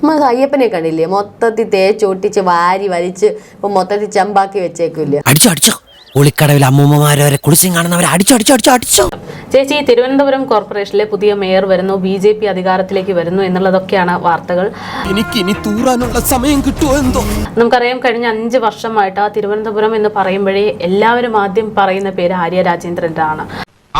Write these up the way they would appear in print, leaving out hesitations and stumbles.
നമ്മൾ അയ്യപ്പനെ കണ്ടില്ലേ, മൊത്തത്തിൽ തേച്ചൊട്ടിച്ച് വാരി വലിച്ച് ഇപ്പൊ മൊത്തത്തിൽ ചെമ്പാക്കി വെച്ചേക്കില്ലേ. ഒളിക്കടവിൽ അമ്മൂമ്മമാരെ കുളിച്ചും കാണുന്നവരെ അടിച്ചോ. ചേച്ചി, തിരുവനന്തപുരം കോർപ്പറേഷനിലെ പുതിയ മേയർ വരുന്നു, BJP അധികാരത്തിലേക്ക് വരുന്നു എന്നുള്ളതൊക്കെയാണ് വാർത്തകൾ. എനിക്കിനി തൂറാനുള്ള സമയം കിട്ടുമോ എന്തോ. നമുക്കറിയാം, കഴിഞ്ഞ 5 വർഷമായിട്ട് തിരുവനന്തപുരം എന്ന് പറയുമ്പോഴേ എല്ലാവരും ആദ്യം പറയുന്ന പേര് ആര്യ രാജേന്ദ്രന്റെ ആണ്.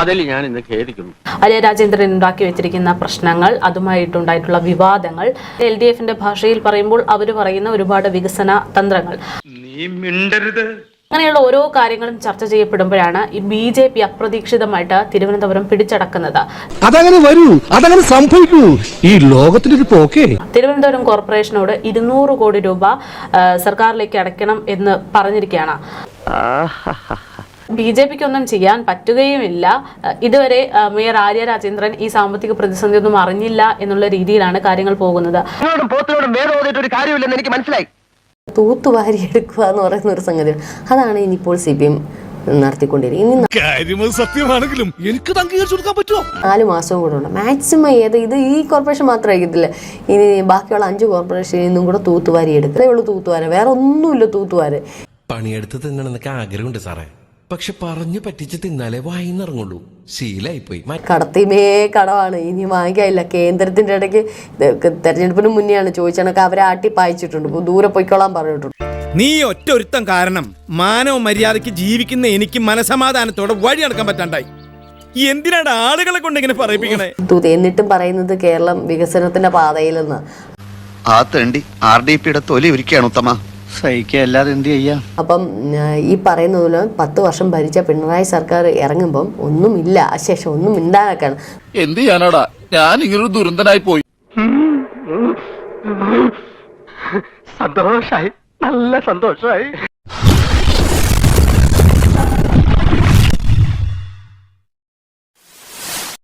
അതിൽ ഞാൻ ഇന്ന് ഖേദിക്കുന്നു. ആര്യ രാജേന്ദ്രൻ ഉണ്ടാക്കി വെച്ചിരിക്കുന്ന പ്രശ്നങ്ങൾ, അതുമായിട്ടുണ്ടായിട്ടുള്ള വിവാദങ്ങൾ, LDFന്റെ ഭാഷയിൽ പറയുമ്പോൾ അവർ പറയുന്ന ഒരുപാട് വികസന തന്ത്രങ്ങൾ, നീ മിണ്ടരുത്. അങ്ങനെയുള്ള ഓരോ കാര്യങ്ങളും ചർച്ച ചെയ്യപ്പെടുമ്പോഴാണ് ഈ BJP അപ്രതീക്ഷിതമായിട്ട് തിരുവനന്തപുരം പിടിച്ചടക്കുന്നത്. അതങ്ങനെ വരൂ, അതങ്ങനെ സംഭവിക്കൂ, ഈ ലോകത്തിനൊരു പോക്കേ. തിരുവനന്തപുരം കോർപ്പറേഷനോട് 200 കോടി രൂപ സർക്കാരിലേക്ക് അടയ്ക്കണം എന്ന് പറഞ്ഞിരിക്കുകയാണ്. BJPക്ക് ഒന്നും ചെയ്യാൻ പറ്റുകയുമില്ല. ഇതുവരെ മേയർ ആര്യ രാജേന്ദ്രൻ ഈ സാമ്പത്തിക പ്രതിസന്ധി ഒന്നും അറിഞ്ഞില്ല എന്നുള്ള രീതിയിലാണ് കാര്യങ്ങൾ പോകുന്നത്. എനിക്ക് മനസ്സിലായി. തൂത്തുവാരി എടുക്കുക എന്ന് പറയുന്ന ഒരു സംഗതി, അതാണ് ഇനിയിപ്പോൾ CPM നടത്തിക്കൊണ്ടിരിക്കുന്നത്. 4 മാസവും കൂടെ ഉണ്ട് മാക്സിമം. ഇത് ഈ കോർപ്പറേഷൻ മാത്രമായിരിക്കത്തില്ല, ഇനി ബാക്കിയുള്ള 5 കോർപ്പറേഷനിൽ നിന്നും കൂടെ തൂത്തുവാരി എടുക്കത്തേ ഉള്ളൂ. തൂത്തുവാര, വേറെ ഒന്നുമില്ല. തൂത്തുവാര് പണിയെടുത്ത് തിന്നണമെന്നൊക്കെ ആഗ്രഹമുണ്ട് സാറേ, പക്ഷെ പറഞ്ഞു പറ്റിച്ച് തിന്നാലേ വായിന്നിറങ്ങുള്ളൂ. ശീലായിപ്പോയി. കടത്തിമേ കടമാണ്, ഇനി വാങ്ങിക്കാനില്ല. കേന്ദ്രത്തിന്റെ ഇടയ്ക്ക് തെരഞ്ഞെടുപ്പിന് മുന്നെയാണ് ചോദിച്ചണക്ക് അവരെ ആട്ടി പായിച്ചിട്ടുണ്ട്, ദൂരെ പൊയ്ക്കോളാൻ പറഞ്ഞിട്ടുണ്ട്. നീ ഒറ്റ ഒരുത്തം കാരണം മാനവ മര്യാദയ്ക്ക് ജീവിക്കുന്ന എനിക്ക് മനസമാധാനത്തോടെ വഴി നടക്കാൻ പറ്റാണ്ടായി. എന്തിനാണ് ആളുകളെ കൊണ്ട് ഇങ്ങനെ പറയിപ്പിക്കണേ? എന്നിട്ടും പറയുന്നത് കേരളം വികസനത്തിന്റെ പാതയിലെന്ന്. ആ തേണ്ടി RDPയുടെ തൊലി ഒരുക്കുകയാണ് ഉത്തമ. സഹിക്കല്ലാതെ എന്ത് ചെയ്യാം. അപ്പം ഈ പറയുന്ന പോലെ 10 വർഷം ഭരിച്ച പിണറായി സർക്കാർ ഇറങ്ങുമ്പം ഒന്നുമില്ല, ശേഷം ഒന്നും മിണ്ടാനൊക്കെയാണ്. എന്ത് ചെയ്യാനാടാ, ഞാൻ ഇങ്ങനൊരു ദുരന്തനായി പോയി. സന്തോഷായി, നല്ല സന്തോഷായി.